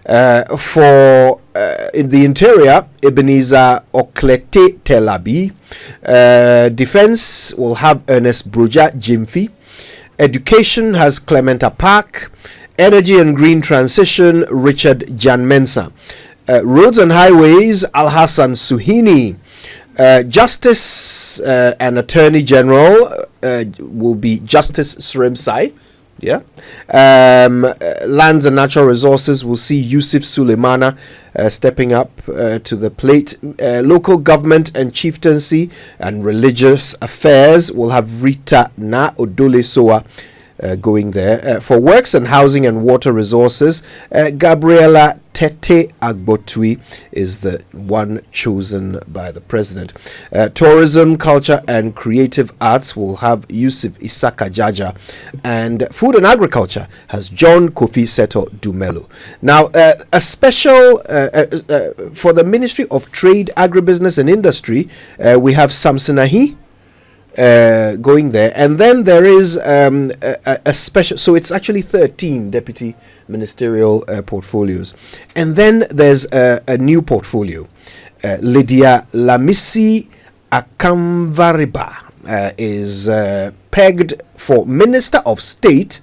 For in the interior, Ebenezer Oklete Telabi. Defense will have Ernest Broja Jimfi. Education has Clementa Park. Energy and Green Transition, Richard Jan Mensa. Roads and Highways, Al Hassan Suhini. Justice and Attorney General will be Justice Sremsai. Yeah. Lands and Natural Resources will see Yusuf Suleimana stepping up to the plate. Local Government and Chieftaincy and Religious Affairs will have Rita Na Odole Soa going there. For Works and Housing and Water Resources, Gabriela Tete Agbotui is the one chosen by the President. Tourism, Culture and Creative Arts will have Yusuf Isaka Jaja, and Food and Agriculture has John Kofi Seto Dumelo. Now, a special for the Ministry of Trade, Agribusiness and Industry, we have Samson Ahi going there, and then there is a special, so it's actually 13 deputy ministerial portfolios, and then there's a new portfolio. Lydia Lamisi Akamvariba is pegged for Minister of State,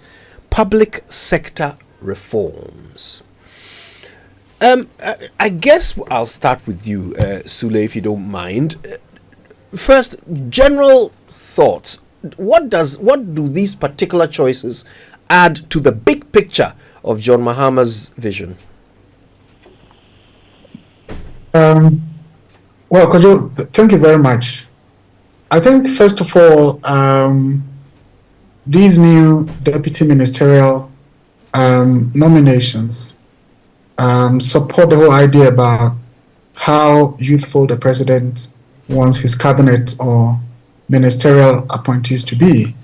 Public Sector Reforms. I guess I'll start with you, Sule, if you don't mind. First, general thoughts. What do these particular choices add to the big picture of John Mahama's vision? Well, Kojo, thank you very much. I think first of all, these new deputy ministerial nominations support the whole idea about how youthful the president wants his cabinet or ministerial appointees to be.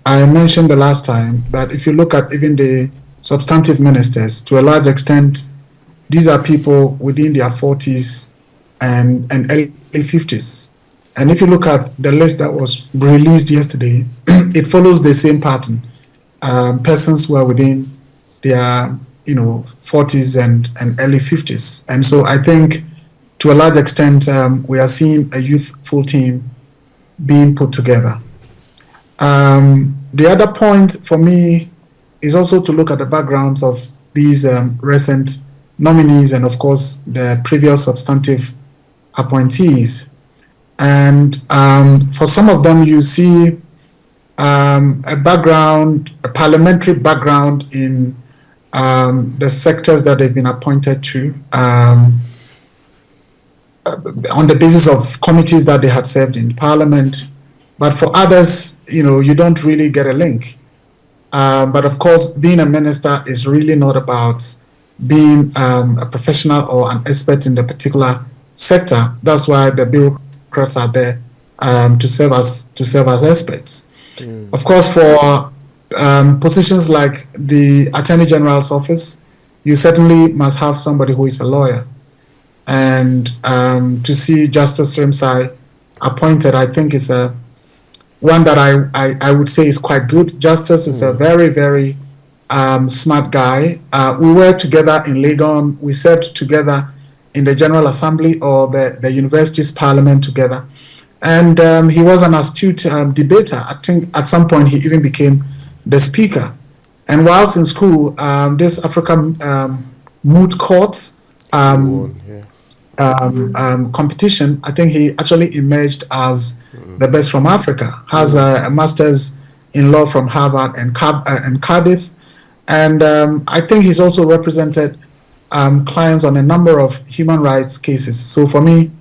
I mentioned the last time that if you look at even the substantive ministers, to a large extent, these are people within their 40s and early 50s. And if you look at the list that was released yesterday, it follows the same pattern. Persons who are within their 40s and early 50s. And so I think to a large extent, we are seeing a youthful team being put together. The other point for me is also to look at the backgrounds of these recent nominees and, of course, the previous substantive appointees. And for some of them, you see a parliamentary background in the sectors that they've been appointed to, on the basis of committees that they had served in Parliament. But for others, you don't really get a link. But of course, being a minister is really not about being a professional or an expert in the particular sector. That's why the bureaucrats are there to serve as experts. Of course, for positions like the Attorney General's office, you certainly must have somebody who is a lawyer. And to see Justice Sremsai appointed, I think is one that I would say is quite good. Justice is a very, very smart guy. We worked together in Legon. We served together in the General Assembly or the university's parliament together. And he was an astute debater. I think at some point he even became the speaker. And whilst in school, this African moot courts competition, I think he actually emerged as the best from Africa. Has a master's in law from Harvard and Cardiff, and I think he's also represented clients on a number of human rights cases. So for me,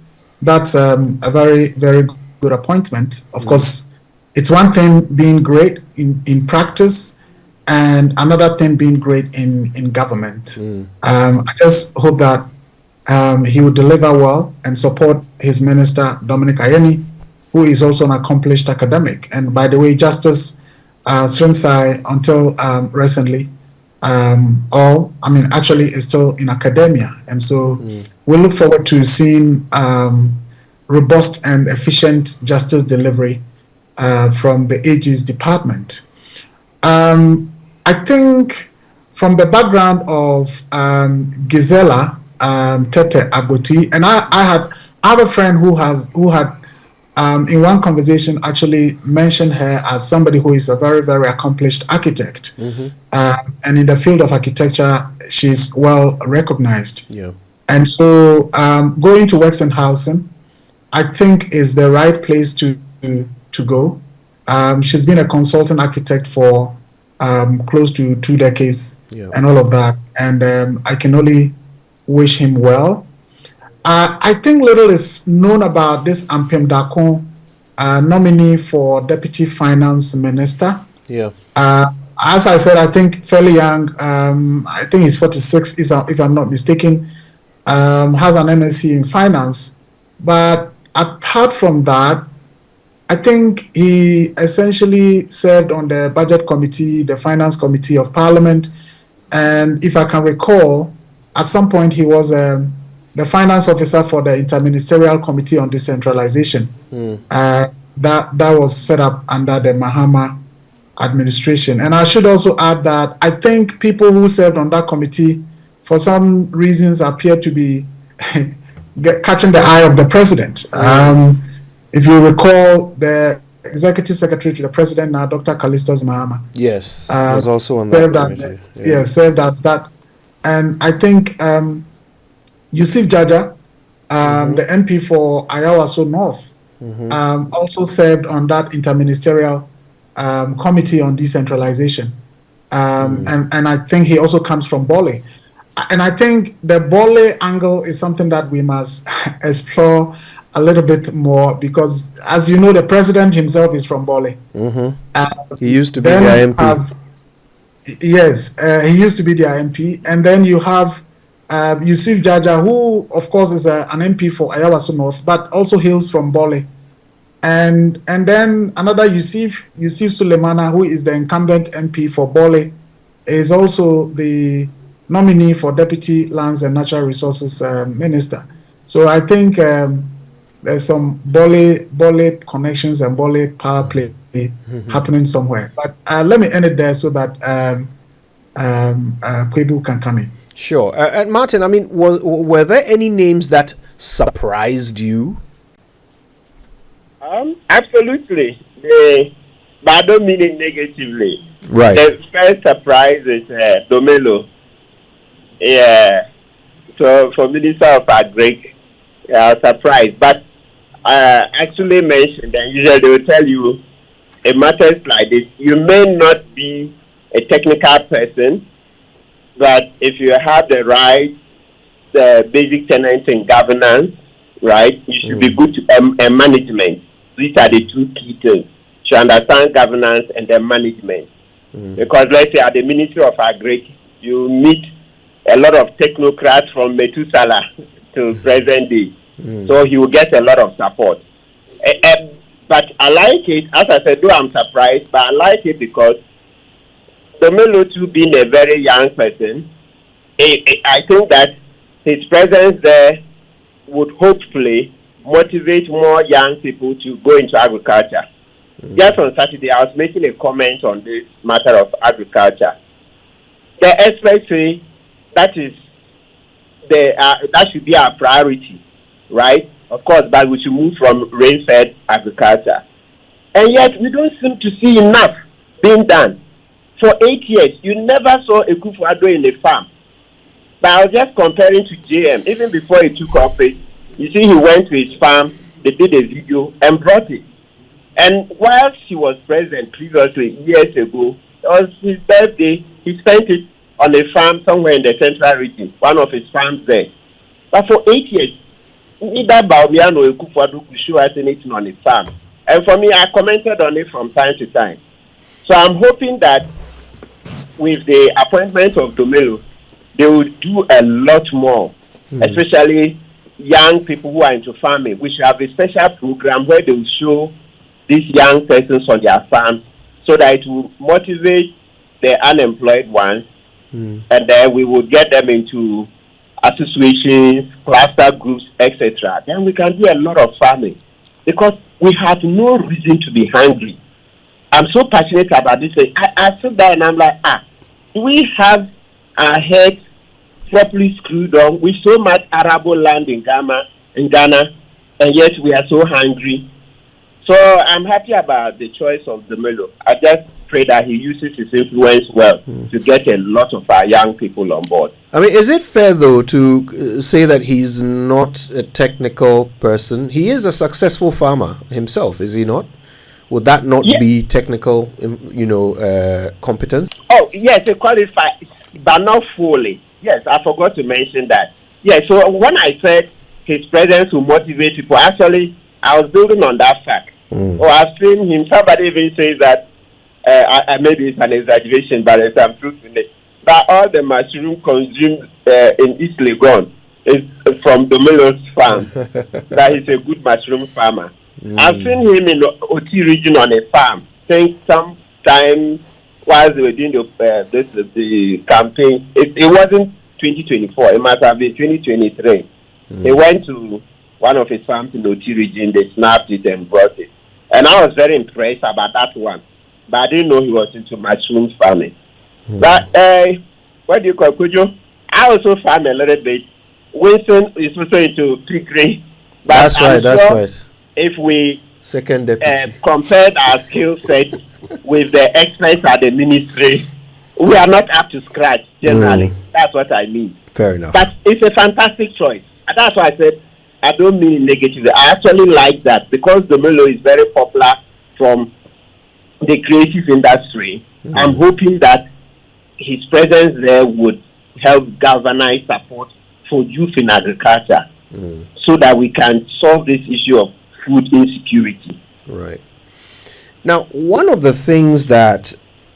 that's a very, very good appointment. Of course, it's one thing being great in practice, and another thing being great in government. I just hope that he would deliver well and support his minister, Dominic Ayeni, who is also an accomplished academic. And by the way, Justice Sremsai, until recently, actually is still in academia. And so we look forward to seeing robust and efficient justice delivery from the AG's department. I think from the background of Gisela Tete Agoti, and I have a friend who had in one conversation actually mentioned her as somebody who is a very, very accomplished architect. And in the field of architecture, she's well recognized. Yeah. And so going to Western Housing, I think, is the right place to go. She's been a consultant architect for close to 2 decades, and all of that. And I can only wish him well. I think little is known about this Ampem Dakon nominee for Deputy Finance Minister. Yeah. As I said, I think fairly young. I think he's 46, if I'm not mistaken. Has an MSc in finance. But apart from that, I think he essentially served on the Budget Committee, the Finance Committee of Parliament. And if I can recall, at some point he was the finance officer for the Interministerial Committee on Decentralization. That was set up under the Mahama administration. And I should also add that I think people who served on that committee, for some reasons, appear to be catching the eye of the president. If you recall, the executive secretary to the president now, Dr. Callistus Mahama. Yes, was also on served that committee. Served as that. And I think Yusuf Jaja, the MP for Ayawaso North, also served on that interministerial committee on decentralization. And I think he also comes from Bole. And I think the Bole angle is something that we must explore a little bit more, because, as you know, the president himself is from Bole. He used to be the MP. Yes, he used to be the MP. And then you have Yusuf Jaja, who, of course, is an MP for Ayawaso North, but also hails from Bole. And then another Yusuf Sulemana, who is the incumbent MP for Bole, is also the nominee for Deputy Lands and Natural Resources Minister. So I think there's some Bole connections and Bole power play happening somewhere. But let me end it there so that Kwebu can come in. Sure. And Martin, I mean, were there any names that surprised you? Absolutely. But I don't mean it negatively. Right. The first surprise is Domelo. Yeah. So for Minister of Agric, surprised. But actually mentioned, and usually they will tell you, in matters like this, you may not be a technical person, but if you have the right, the basic tenets in governance, right, you should be good to management. These are the two key things. To understand governance and then management. Because let's say at the Ministry of Agric, you meet a lot of technocrats from Methuselah to present day. So he will get a lot of support. But I like it, as I said, though I'm surprised, but I like it because Domelo too, being a very young person, I think that his presence there would hopefully motivate more young people to go into agriculture. Just on Saturday, I was making a comment on this matter of agriculture. The experts say that should be our priority, right? Of course, but we should move from rain-fed agriculture. And yet, we don't seem to see enough being done. For 8 years, you never saw a Kufuado in a farm. But I was just comparing to JM. Even before he took office, you see, he went to his farm, they did a video, and brought it. And whilst he was president previously, years ago, it was his birthday, he spent it on a farm somewhere in the central region, one of his farms there. But for 8 years, neither Baumian or Kufuado could show us anything on his farm. And for me, I commented on it from time to time. So I'm hoping that with the appointment of Domelo, they will do a lot more, especially young people who are into farming. We should have a special program where they will show these young persons on their farms so that it will motivate the unemployed ones, and then we will get them into associations, cluster groups, etc. Then we can do a lot of farming because we have no reason to be hungry. I'm so passionate about this thing. I sit there and I'm like, do we have our heads properly screwed on with so much arable land in Ghana, and yet we are so hungry. So I'm happy about the choice of the Melo. I just pray that he uses his influence well to get a lot of our young people on board. I mean, is it fair, though, to say that he's not a technical person? He is a successful farmer himself, is he not? Would that not be technical, competence? Oh, yes, he qualifies, but not fully. Yes, I forgot to mention that. Yes, so when I said his presence will motivate people, actually, I was building on that fact. Oh, I've seen him. Somebody even says that maybe it's an exaggeration, but there's some truth in it. That all the mushroom consumed in East Legon is from Domilo's farm. That he's a good mushroom farmer. I've seen him in the OT region on a farm. I think sometime while they were doing the campaign, it wasn't 2024. It must have been 2023. He went to one of his farms in the OT region. They snapped it and brought it. And I was very impressed about that one. But I didn't know he was into mushroom farming. But, what do you call Kujo? I also farm a little bit. Winston is also into piggery. That's right. If we second deputy compared our skill set with the experts at the ministry, we are not up to scratch generally. That's what I mean. Fair enough. But it's a fantastic choice. And that's why I said I don't mean negatively. I actually like that because the Melo is very popular from the creative industry. I'm hoping that his presence there would help galvanize support for youth in agriculture so that we can solve this issue of food insecurity. Right. Now, one of the things that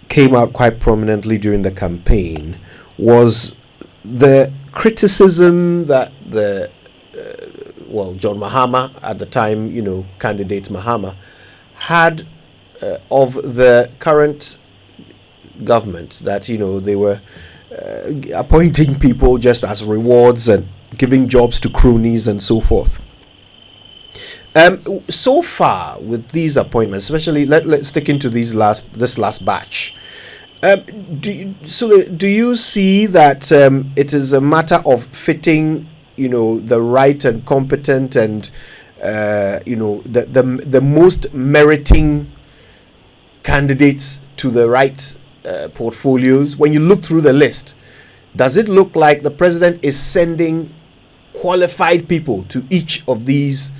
came out quite prominently during the campaign was the criticism that John Mahama, at the time, candidate Mahama, had of the current government, that, they were appointing people just as rewards and giving jobs to cronies and so forth. So far with these appointments, especially let's stick into this last batch. Do you see that it is a matter of fitting, the right and competent and the most meriting candidates to the right portfolios? When you look through the list, does it look like the president is sending qualified people to each of these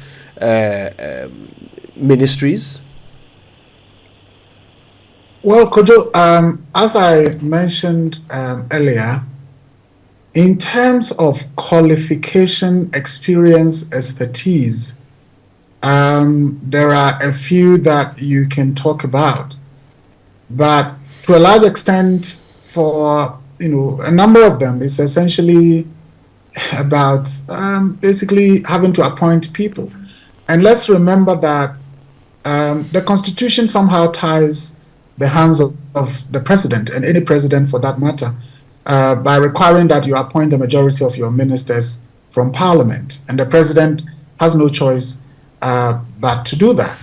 ministries? Well, Kojo, as I mentioned earlier, in terms of qualification, experience, expertise, there are a few that you can talk about, but to a large extent, for a number of them, it's essentially about basically having to appoint people. And let's remember that the Constitution somehow ties the hands of the president, and any president for that matter, by requiring that you appoint the majority of your ministers from Parliament. And the president has no choice but to do that.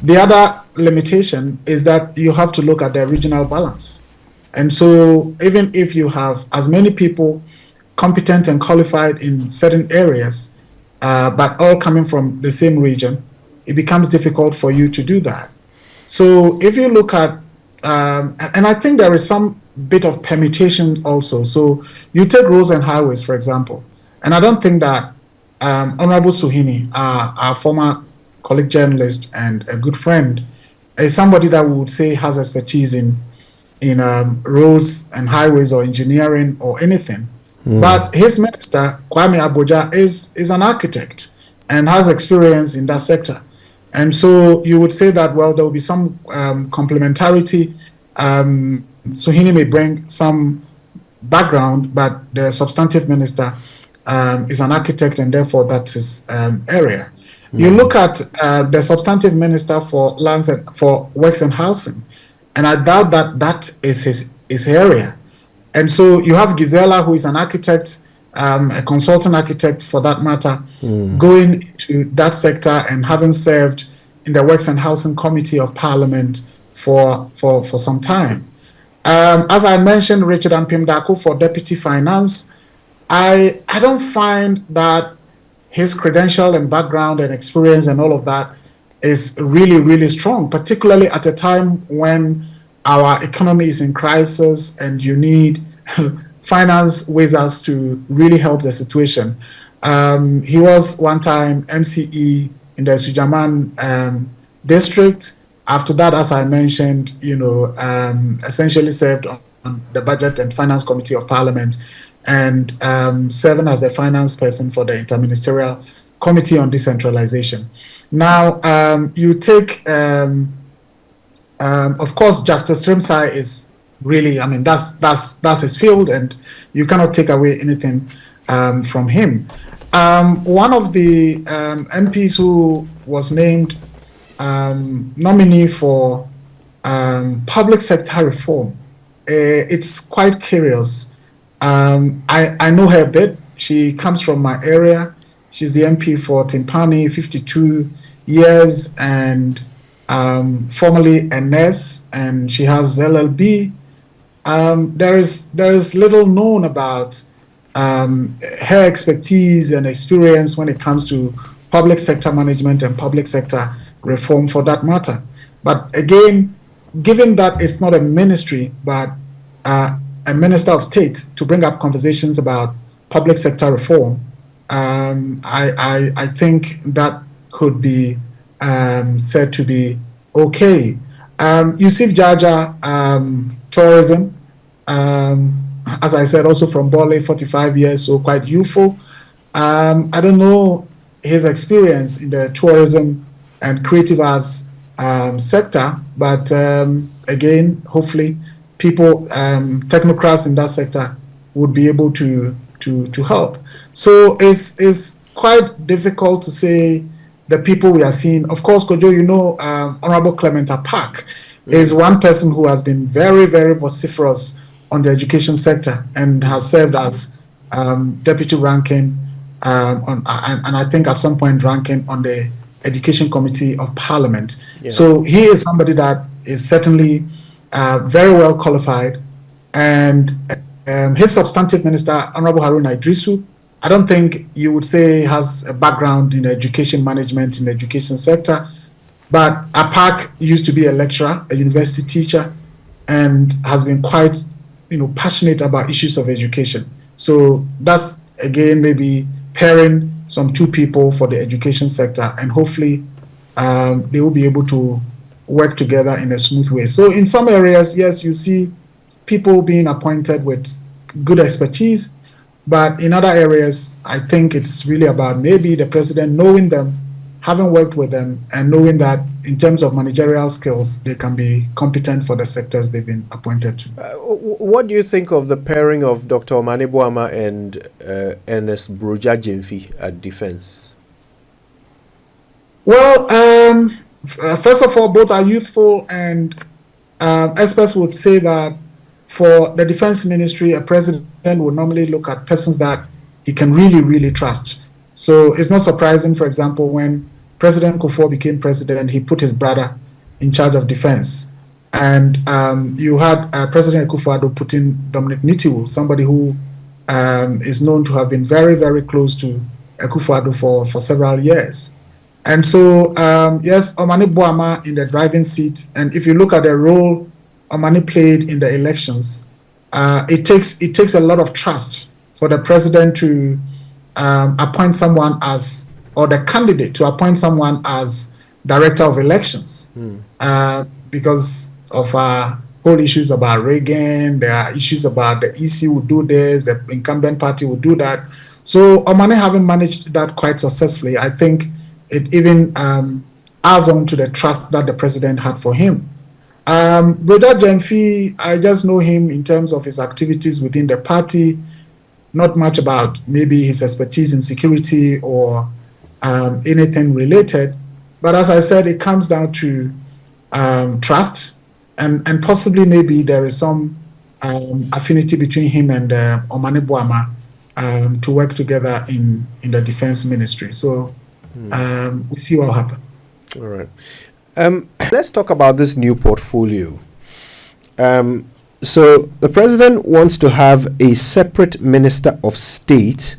The other limitation is that you have to look at the regional balance. And so even if you have as many people competent and qualified in certain areas, but all coming from the same region, it becomes difficult for you to do that. So if you look at, and I think there is some bit of permutation also. So you take roads and highways, for example, and I don't think that Honorable Suhini, our former colleague journalist and a good friend, is somebody that we would say has expertise in roads and highways or engineering or anything. But his minister, Kwame Abuja, is an architect and has experience in that sector. And so you would say that, well, there will be some complementarity. Suhini may bring some background, but the substantive minister is an architect, and therefore that's his area. You look at the substantive minister for lands and for works and housing, and I doubt that is his area. And so you have Gisela, who is an architect, a consultant architect for that matter, going to that sector and having served in the Works and Housing Committee of Parliament for some time. As I mentioned, Richard Ampimdako for Deputy Finance, I don't find that his credential and background and experience and all of that is really, really strong, particularly at a time when our economy is in crisis and you need finance wizards to really help the situation. He was one time MCE in the Sujaman district. After that, as I mentioned, essentially served on the Budget and Finance Committee of Parliament and serving as the finance person for the Interministerial Committee on Decentralization. Now, you take, of course, Justice Rimsai is really, that's his field, and you cannot take away anything from him. One of the MPs who was named nominee for public sector reform, it's quite curious. I know her a bit. She comes from my area. She's the MP for Timpani, 52 years, and formerly a nurse, and she has LLB. There is little known about her expertise and experience when it comes to public sector management and public sector reform for that matter. But again, given that it's not a ministry, but a minister of state to bring up conversations about public sector reform, I think that could be said to be okay. Yusuf Jaja, tourism, as I said, also from Bole, 45 years, so quite youthful. I don't know his experience in the tourism and creative arts sector, but again, hopefully, people, technocrats in that sector would be able to help. So it's quite difficult to say the people we are seeing. Of course, Kojo, Honorable Clement Apak is one person who has been very, very vociferous on the education sector and has served as deputy ranking and I think at some point ranking on the Education Committee of Parliament. Yeah. So he is somebody that is certainly very well qualified, and his substantive minister, Honorable Haruna Idrisu, I don't think you would say has a background in education management in the education sector, but Apak used to be a lecturer, a university teacher, and has been quite passionate about issues of education. So that's again maybe pairing some two people for the education sector, and hopefully they will be able to work together in a smooth way. So in some areas, yes, you see people being appointed with good expertise, but in other areas, I think it's really about maybe the president knowing them, having worked with them, and knowing that in terms of managerial skills, they can be competent for the sectors they've been appointed to. What do you think of the pairing of Dr. Omane Boama and Ernest Broja Jemfi at Defense? Well, first of all, both are youthful, and experts would say that for the defense ministry, a president would normally look at persons that he can really, really trust. So it's not surprising, for example, when President Kufuor became president, he put his brother in charge of defense. And you had President Akufo-Addo put in Dominic Nitiwu, somebody who is known to have been very, very close to Akufo-Addo for several years. And so, yes, Omane Boama in the driving seat. And if you look at the role Omane played in the elections, it takes a lot of trust for the president to appoint someone as, or the candidate to appoint someone as director of elections, because of whole issues about Reagan. There are issues about the EC would do this, the incumbent party would do that. So Omane having managed that quite successfully, I think it even adds on to the trust that the president had for him. Broja Jemfi, I just know him in terms of his activities within the party, not much about maybe his expertise in security or anything related. But as I said, it comes down to trust, and possibly maybe there is some affinity between him and Omane Boama to work together in the defense ministry. So we see what will happen. All right. Let's talk about this new portfolio. So the president wants to have a separate minister of state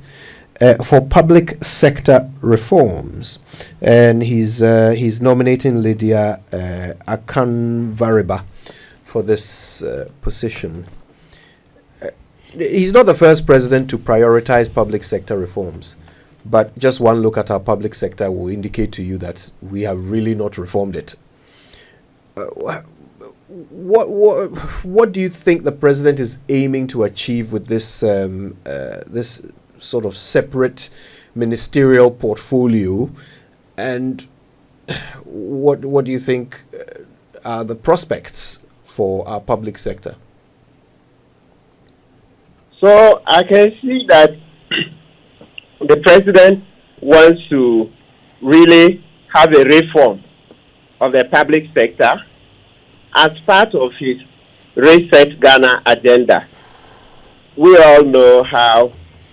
for public sector reforms, and he's nominating Lydia Akanvariba for this position. He's not the first president to prioritize public sector reforms, but just one look at our public sector will indicate to you that we have really not reformed it. What do you think the president is aiming to achieve with this this sort of separate ministerial portfolio, and what do you think are the prospects for our public sector? So I can see that the president wants to really have a reform of the public sector as part of his Reset Ghana agenda. We all know how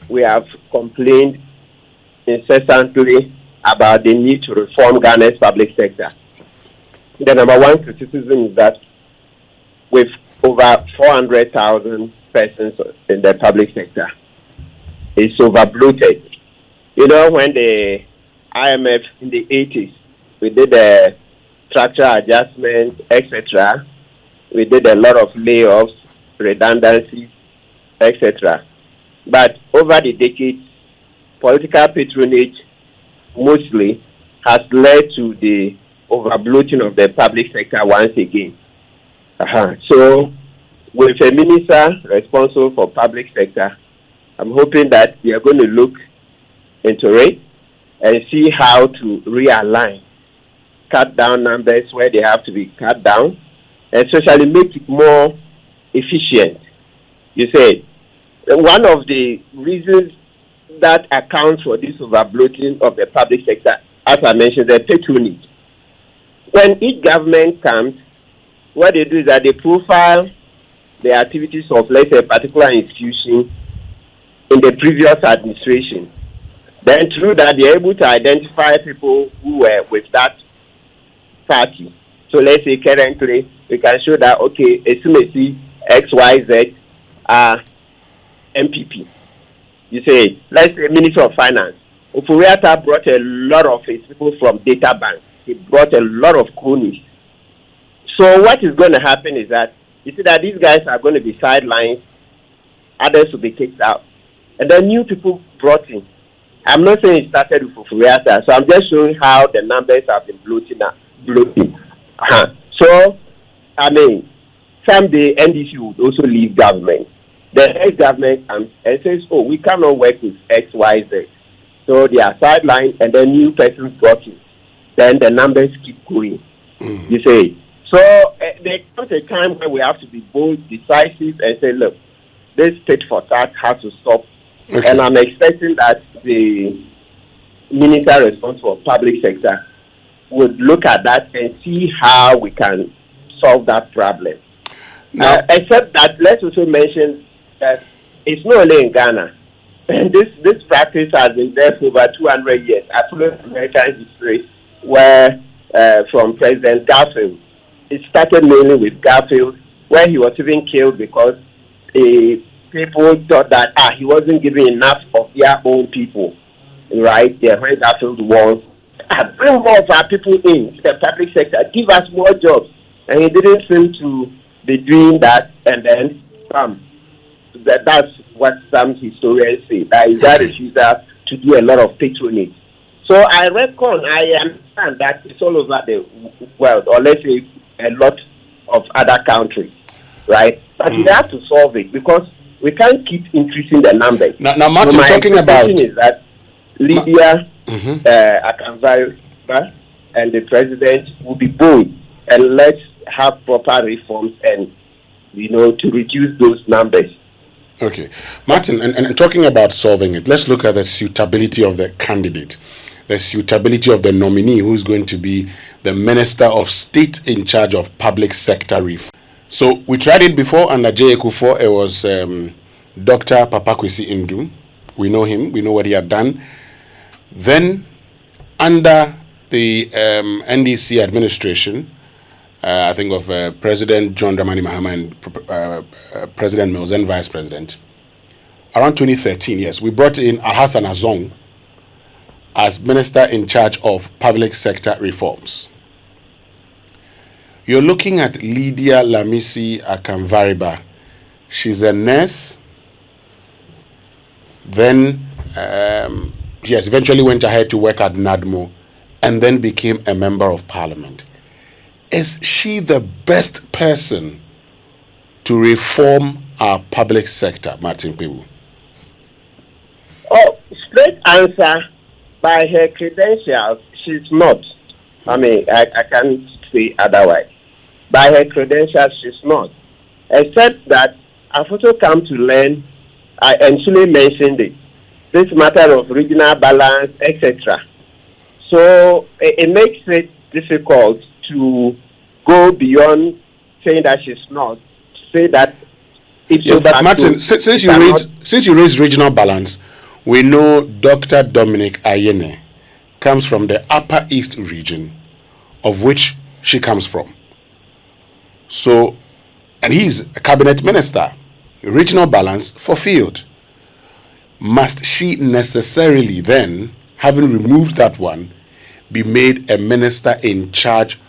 we have complained incessantly about the need to reform Ghana's public sector. The number one criticism is that with over 400,000 persons in the public sector, it's over-bloated. You know, when the IMF in the 80s, we did the structural adjustment, etc. We did a lot of layoffs, redundancies, etc. But over the decades, political patronage mostly has led to the overbloating of the public sector once again. So, with a minister responsible for public sector, I'm hoping that we are going to look into it and see how to realign, cut down numbers where they have to be cut down, and especially make it more efficient. You said one of the reasons that accounts for this overbloating of the public sector, as I mentioned, the patronage. When each government comes, what they do is that they profile the activities of, let's say, a particular institution in the previous administration. Then through that, they're able to identify people who were with that party. So let's say currently, we can show that, okay, Esumesi, XYZ are MPP. You say, let's say Minister of Finance. Ofuriata brought a lot of his people from data bank. He brought a lot of cronies. So what is going to happen is that, you see that these guys are going to be sidelined, others will be kicked out. And then new people brought in. I'm not saying it started with Ofuriata, so I'm just showing how the numbers have been bloating. So, I mean, someday NDC would also leave government. The next government comes and says, oh, we cannot work with XYZ. So they are sidelined and then new persons brought in. Then the numbers keep going. You say. So there comes a time where we have to be bold, decisive, and say, look, this tit for tat has to stop. Okay. And I'm expecting that the minister responsible for public sector would look at that and see how we can solve that problem. Except that, let's also mention that it's not only in Ghana. And this practice has been there for over 200 years. I follow American history where from President Garfield, it started mainly with Garfield, where he was even killed because people thought that he wasn't giving enough of their own people, right? Yeah, when Garfield won, bring more of our people in the public sector, give us more jobs. And he didn't seem to be doing that, and then that's what some historians say, that is that refusal to do a lot of patronage. So I understand that it's all over the world, or let's say a lot of other countries, right? But we have to solve it because we can't keep increasing the numbers. Now Martin, so talking about is that Lydia Akanvariba and the president will be bold and let's have proper reforms and to reduce those numbers. Okay, Martin, and talking about solving it, let's look at the suitability of the candidate, the suitability of the nominee who's going to be the Minister of State in charge of public sector reform. So we tried it before under J. Kufuor. It was Dr. Papakwesi Indu. We know him. We know what he had done. Then under the NDC administration, I think of President John Dramani Mahama and President Mills and Vice President. Around 2013, yes, we brought in Alhassan Azong as Minister in charge of public sector reforms. You're looking at Lydia Lamisi Akamvariba. She's a nurse. Then, yes, eventually went ahead to work at NADMO and then became a member of parliament. Is she the best person to reform our public sector, Martin Pebu? Oh, straight answer, by her credentials, she's not. I mean, I can't say otherwise. By her credentials, she's not. Except that I've also come to learn, I actually mentioned it, this matter of regional balance, etc. So it makes it difficult to go beyond saying that she's not, to say that it's yes, but Martin, since you raised regional balance, we know Dr. Dominic Ayene comes from the Upper East region, of which she comes from. So, and he's a cabinet minister. Regional balance fulfilled. Must she necessarily then, having removed that one, be made a minister in charge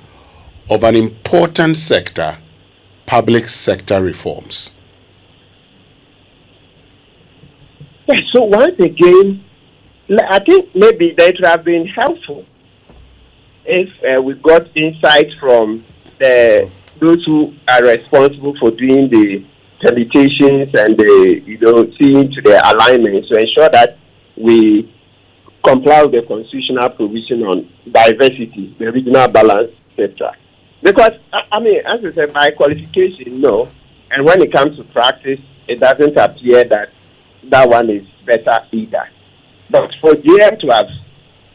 of an important sector, public sector reforms? Yes, so once again, I think maybe that would have been helpful if we got insight from those who are responsible for doing the permutations and seeing to the alignment to ensure that we comply with the constitutional provision on diversity, the regional balance, etc. Because, I mean, as I said, by qualification, no. And when it comes to practice, it doesn't appear that that one is better either. But for JM to have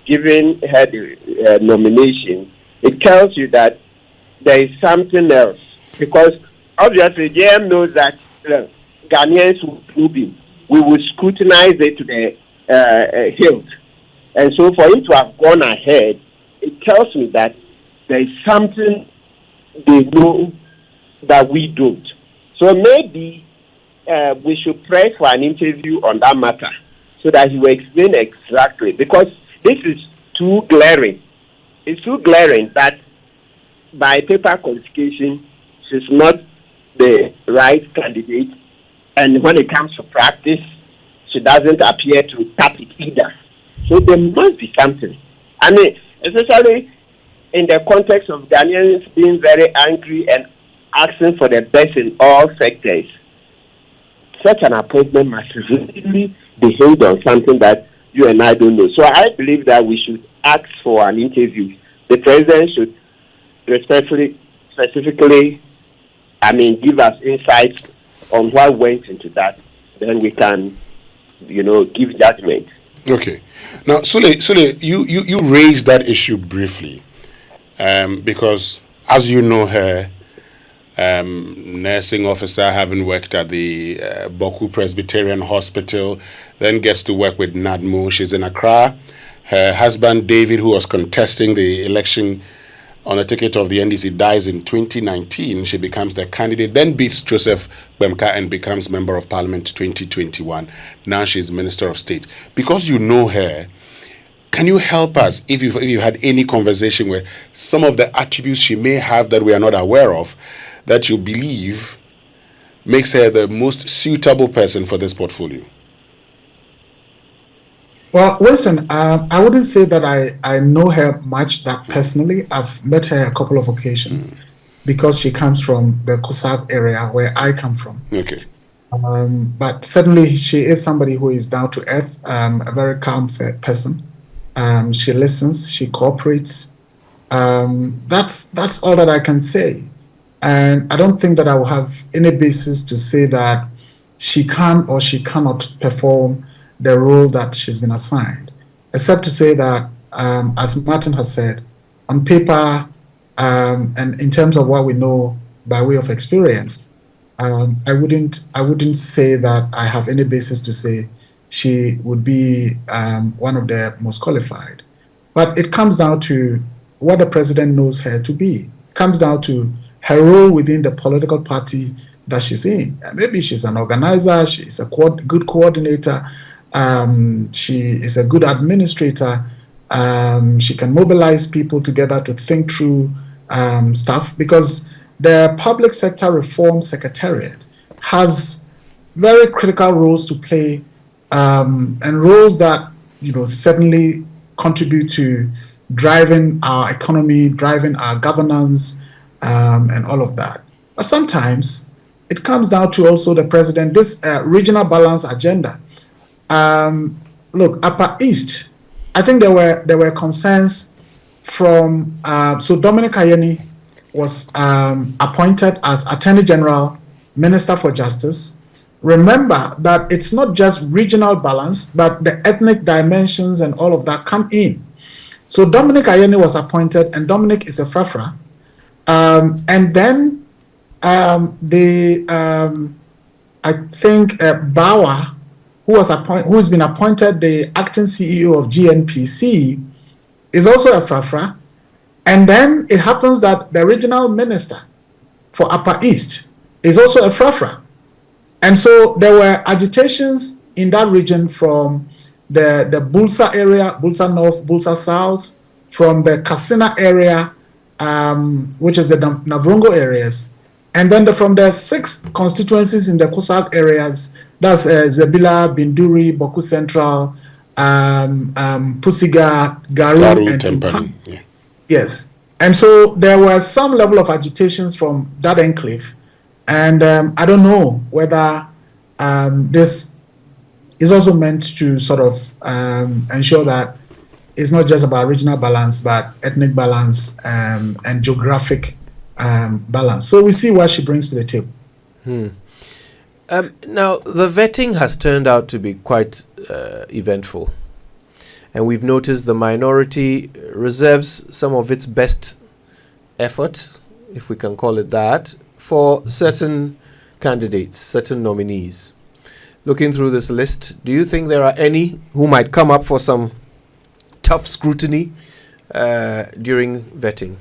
given her the nomination, it tells you that there is something else. Because obviously JM knows that Ghanaians will be. We will scrutinize it to the hilt. And so for him to have gone ahead, it tells me that there is something they know that we don't. So maybe we should pray for an interview on that matter so that he will explain exactly. Because this is too glaring. It's too glaring that by paper qualification, she's not the right candidate. And when it comes to practice, she doesn't appear to tap it either. So there must be something. I mean, especially in the context of Ghanaians being very angry and asking for the best in all sectors, such an appointment must really be hinged on something that you and I don't know. So I believe that we should ask for an interview. The president should respectfully, specifically, give us insights on what went into that. Then we can, give judgment. Okay. Now, Sule, you raised that issue briefly because, as you know her, nursing officer, having worked at the Boku Presbyterian Hospital, then gets to work with NADMO. She's in Accra. Her husband, David, who was contesting the election on a ticket of the NDC, dies in 2019. She becomes the candidate, then beats Joseph Bemka and becomes Member of Parliament 2021. Now she's Minister of State. Because you know her, can you help us, if you've had any conversation where some of the attributes she may have that we are not aware of, that you believe makes her the most suitable person for this portfolio? Well, Winston, I wouldn't say that I know her much that personally. I've met her a couple of occasions because she comes from the Kosak area where I come from. Okay. But certainly she is somebody who is down to earth, a very calm person. She listens, she cooperates. That's all that I can say. And I don't think that I will have any basis to say that she can or she cannot perform the role that she's been assigned, except to say that, as Martin has said, on paper and in terms of what we know by way of experience, I wouldn't say that I have any basis to say she would be one of the most qualified. But it comes down to what the president knows her to be. comes down to her role within the political party that she's in. Maybe she's an organizer, she's a good coordinator, she is a good administrator, she can mobilize people together to think through stuff, because the Public Sector Reform Secretariat has very critical roles to play, and roles that certainly contribute to driving our economy, driving our governance, and all of that. But sometimes it comes down to also the president, this regional balance agenda. Look, Upper East, I think there were concerns from, so Dominic Ayeni was appointed as Attorney General, Minister for Justice. Remember that it's not just regional balance, but the ethnic dimensions and all of that come in. So Dominic Ayeni was appointed, and Dominic is a Frafra. And then I think Bauer, who has been appointed the acting CEO of GNPC, is also a Frafra. And then it happens that the regional minister for Upper East is also a Frafra. And so there were agitations in that region from the Bulsa area, Bulsa North, Bulsa South, from the Kassina area, which is the Navrongo areas, and then from the 6 constituencies in the Kosak areas, that's Zebila, Binduri, Boku Central, Pusiga, Garu, and Timpani. Yeah. Yes. And so there was some level of agitations from that enclave. And I don't know whether this is also meant to sort of ensure that it's not just about regional balance, but ethnic balance and geographic balance. So we see what she brings to the table. Now, the vetting has turned out to be quite eventful. And we've noticed the minority reserves some of its best effort, if we can call it that, for certain candidates, certain nominees. Looking through this list, do you think there are any who might come up for some tough scrutiny during vetting?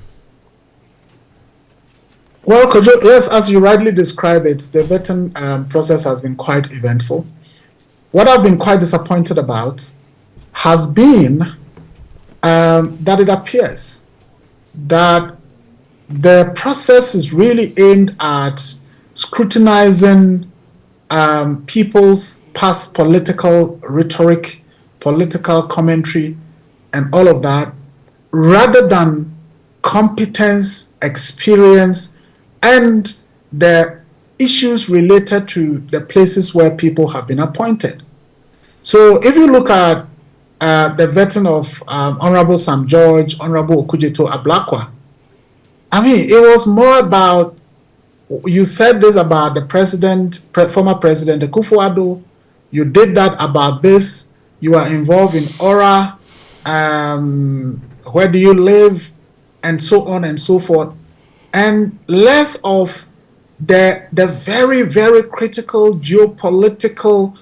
Well, Kojo, yes, as you rightly describe it, the vetting process has been quite eventful. What I've been quite disappointed about has been that it appears that the process is really aimed at scrutinizing people's past political rhetoric, political commentary, and all of that, rather than competence, experience, and the issues related to the places where people have been appointed. So if you look at the vetting of Honorable Sam George, Honorable Okujeto Ablakwa, I mean, it was more about, you said this about the president, former president Akufo-Addo, you did that about this, you are involved in Aura, where do you live, and so on and so forth, and less of the very, very critical geopolitical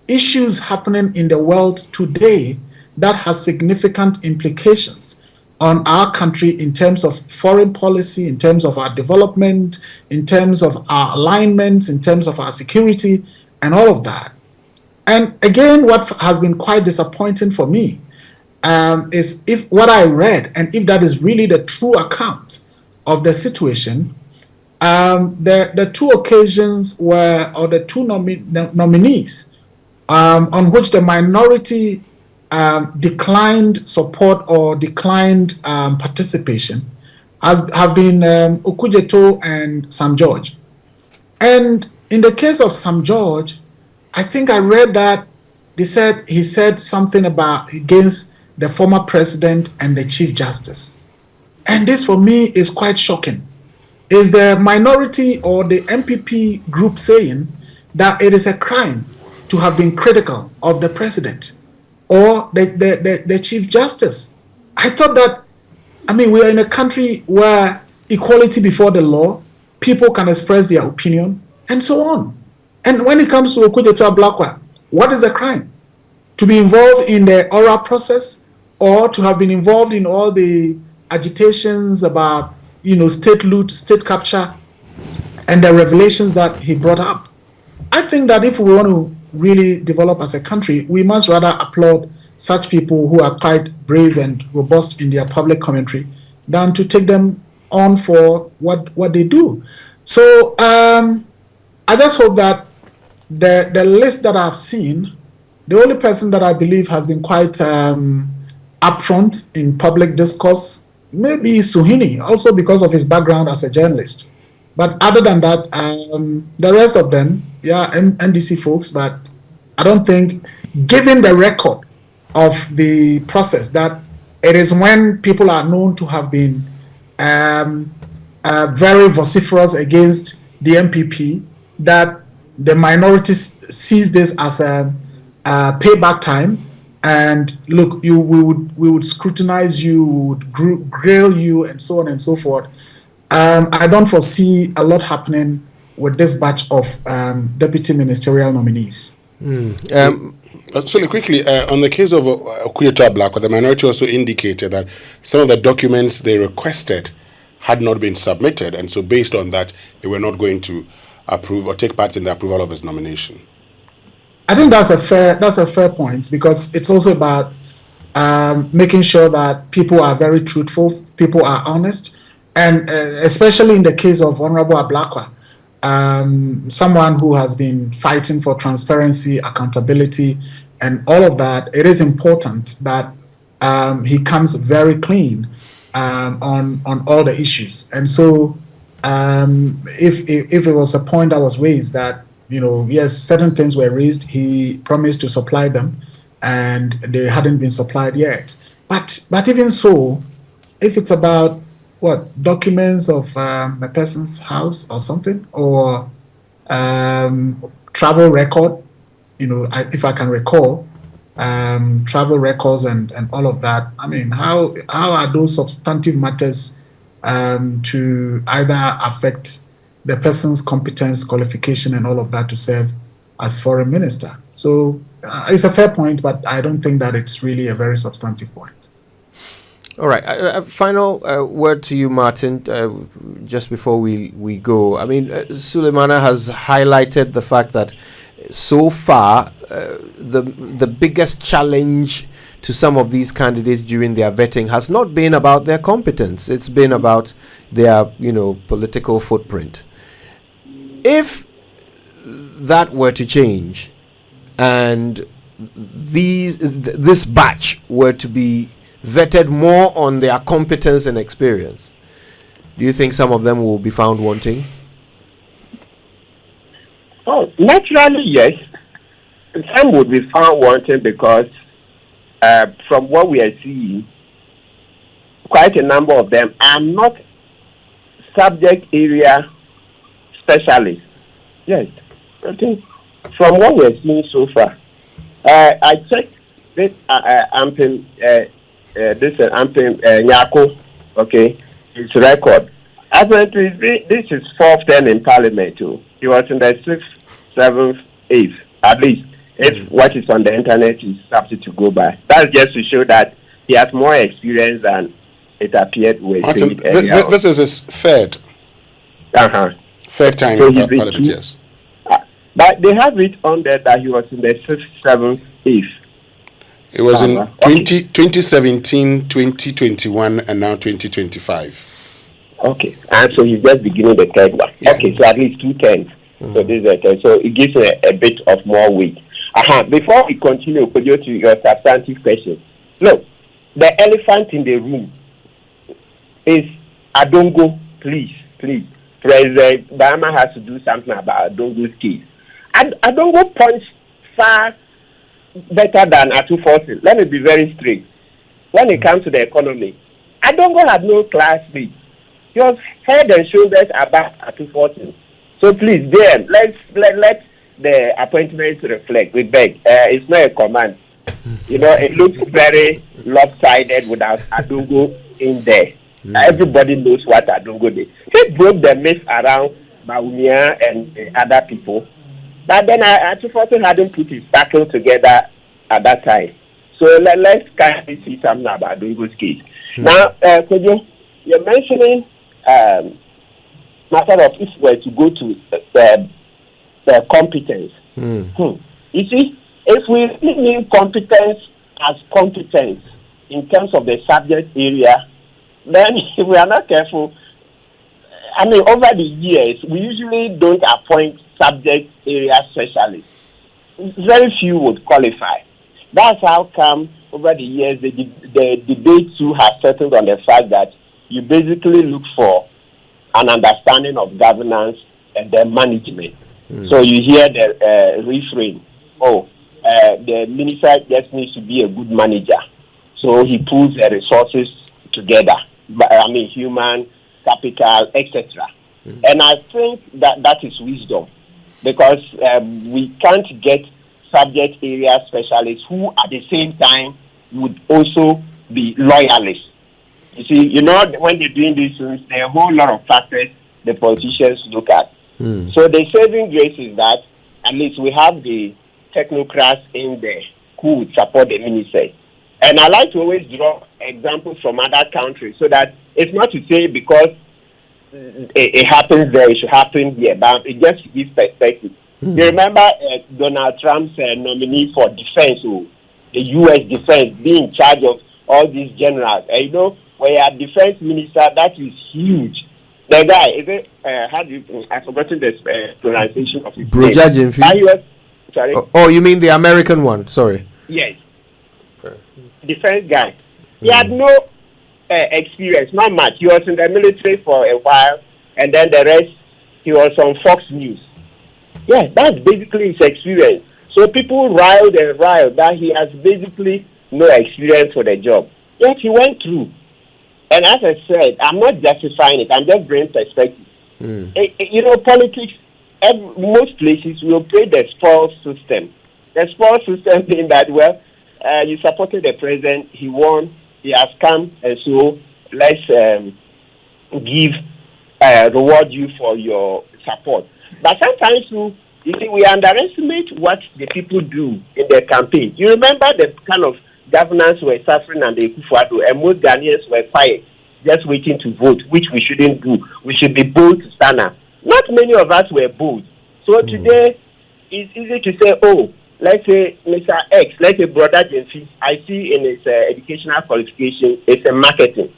issues happening in the world today that has significant implications on our country in terms of foreign policy, in terms of our development, in terms of our alignments, in terms of our security, and all of that. And again, what has been quite disappointing for me is if what I read, and if that is really the true account of the situation, the 2 occasions were, or the 2 nominees on which the minority declined support or declined participation have been Okujeto and Sam George. And in the case of Sam George, I think I read that he said something about against the former president and the Chief Justice. And this for me is quite shocking. Is the minority or the MPP group saying that it is a crime to have been critical of the president or the Chief Justice? I thought that, I mean, we are in a country where equality before the law, people can express their opinion, and so on. And when it comes to Okujeto Ablakwa, what is the crime? To be involved in the oral process, or to have been involved in all the agitations about, state loot, state capture, and the revelations that he brought up. I think that if we want to really develop as a country, we must rather applaud such people who are quite brave and robust in their public commentary than to take them on for what they do. So I just hope that the list that I've seen, the only person that I believe has been quite upfront in public discourse may be Suhini, also because of his background as a journalist. But other than that, the rest of them, NDC folks, but I don't think, given the record of the process, that it is when people are known to have been very vociferous against the MPP that the minorities sees this as a payback time. And look, we would scrutinize you, we would grill you, and so on and so forth. I don't foresee a lot happening with this batch of deputy ministerial nominees. So quickly, on the case of Okuyota Blackwell, the minority also indicated that some of the documents they requested had not been submitted, and so based on that, they were not going to approve or take part in the approval of his nomination. I think that's a fair point, because it's also about making sure that people are very truthful, people are honest, and especially in the case of Honorable Ablakwa, someone who has been fighting for transparency, accountability, and all of that. It is important that he comes very clean on all the issues. And so, if it was a point that was raised that, yes, certain things were raised, he promised to supply them, and they hadn't been supplied yet. But even so, if it's about documents of a person's house or something, or travel record, if I can recall, travel records and all of that. I mean, how are those substantive matters to either affect the person's competence, qualification, and all of that to serve as foreign minister? So it's a fair point, but I don't think that it's really a very substantive point. All right. A final word to you, Martin, just before we go. I mean, Sulemana has highlighted the fact that so far the biggest challenge to some of these candidates during their vetting has not been about their competence. It's been about their, political footprint. If that were to change and this batch were to be vetted more on their competence and experience, do you think some of them will be found wanting? Oh, naturally, yes. Some would be found wanting because from what we are seeing, quite a number of them are not subject area specialists. Yes, I think from what we are seeing so far, I checked this Nyako, okay, his record. Apparently, this is fourth term in Parliament too. He was in the 6th, 7th, 8th, at least. If what is on the internet is something to go by. That's just to show that he has more experience than it appeared with. Martin, this is his third. Third time so in Parliament, yes. But they have it on there that he was in the 6th, 7th, 8th. It was in 2017, 2021, and now 2025. Okay, and so he's just beginning the third one. Yeah. Okay, so at least 2 terms. So this is a third. So it gives a bit of more weight. Before we continue, could you to your substantive question? Look, the elephant in the room is Adongo. Please. President Mahama has to do something about Adongo's case. Adongo points far better than Atufortin. Let me be very straight. When it comes to the economy, Adongo had no class lead. He was head and shoulders above Atufortin. So please, there, let the appointments reflect. We beg. It's not a command. It looks very lopsided without Adongo in there. Everybody knows what Adongo did. He broke the myth around Baumia and other people. But then Atufortin hadn't put his tackle together at that time. So let's kindly see something about Dungo's case. Now, Kojo, you're mentioning matter of if we're to go to the competence. You see, if we mean competence as competence in terms of the subject area, then if we are not careful, I mean, over the years, we usually don't appoint subject area specialists. Very few would qualify. That's how come over the years the debate too has settled on the fact that you basically look for an understanding of governance and then management. So you hear the refrain, the minister just needs to be a good manager. So he pulls the resources together, I mean human, capital, etc. And I think that is wisdom, because we can't get subject area specialists who at the same time would also be loyalists. You see, when they're doing these things, there are a whole lot of factors the politicians look at. So the saving grace is that at least we have the technocrats in there who would support the minister. And I like to always draw examples from other countries so that it's not to say because it happens there, it should happen here, but it just gives perspective. You remember Donald Trump's nominee for defense, the U.S. defense, being in charge of all these generals. When you're a defense minister, that is huge. The guy, is it, I've forgotten the pronunciation of his name. Sorry? Oh, you mean the American one? Sorry. Yes. Defense guy. He had no experience, not much. He was in the military for a while, and then the rest, he was on Fox News. Yeah, that's basically his experience. So people riled that he has basically no experience for the job. Yet he went through. And as I said, I'm not justifying it. I'm just bringing perspective. Politics, most places will play the spoils system. The spoils system being that, you supported the president, he won, he has come, and so let's reward you for your support. But sometimes, you see, we underestimate what the people do in their campaign. You remember the kind of governance were suffering under Akufo-Addo, and most Ghanaians were quiet, just waiting to vote, which we shouldn't do. We should be bold to stand up. Not many of us were bold. So today, it's easy to say, let's say Mr. X, let's say Brother Jenfi, I see in his educational qualification, it's a marketing,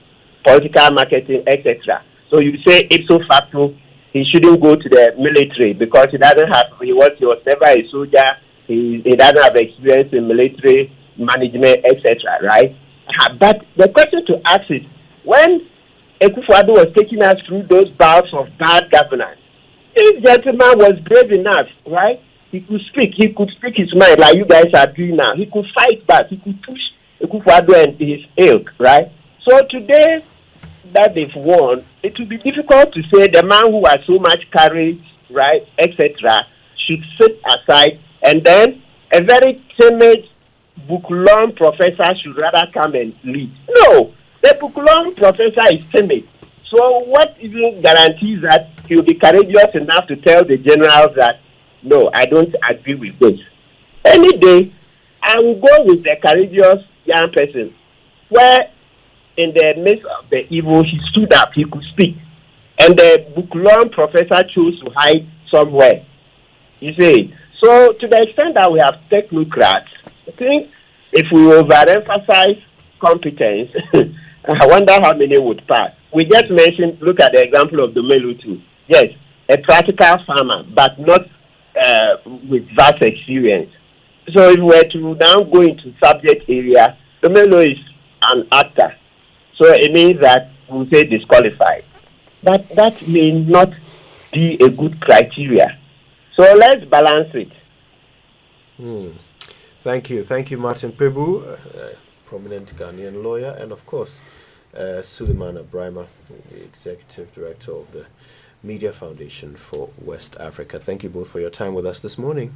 political marketing, etc. So you say ipso facto, he shouldn't go to the military because he was never a soldier, he doesn't have experience in military management, etc. Right? But the question to ask is, when Akufo-Addo was taking us through those bouts of bad governance, this gentleman was brave enough, right? He could speak his mind like you guys are doing now. He could fight back. He could push Akufo-Addo and his ilk, right? So today that they've won, it will be difficult to say the man who has so much courage, right, etc., should sit aside, and then a very timid book-long professor should rather come and lead. No, the book-long professor is timid. So what even guarantees that he'll be courageous enough to tell the generals that, no, I don't agree with this? Any day, I will go with the courageous young person, where in the midst of the evil, he stood up, he could speak. And the book-long professor chose to hide somewhere. You see? So to the extent that we have technocrats, I think if we overemphasize competence, I wonder how many would pass. We just mentioned, look at the example of Domelo too. Yes, a practical farmer, but not with vast experience. So if we were to now go into subject area, Domelo is an actor. So it means that we'll say disqualified. But that may not be a good criteria. So let's balance it. Thank you, Martin Pebu, prominent Ghanaian lawyer, and of course, Suleiman Brima, the Executive Director of the Media Foundation for West Africa. Thank you both for your time with us this morning.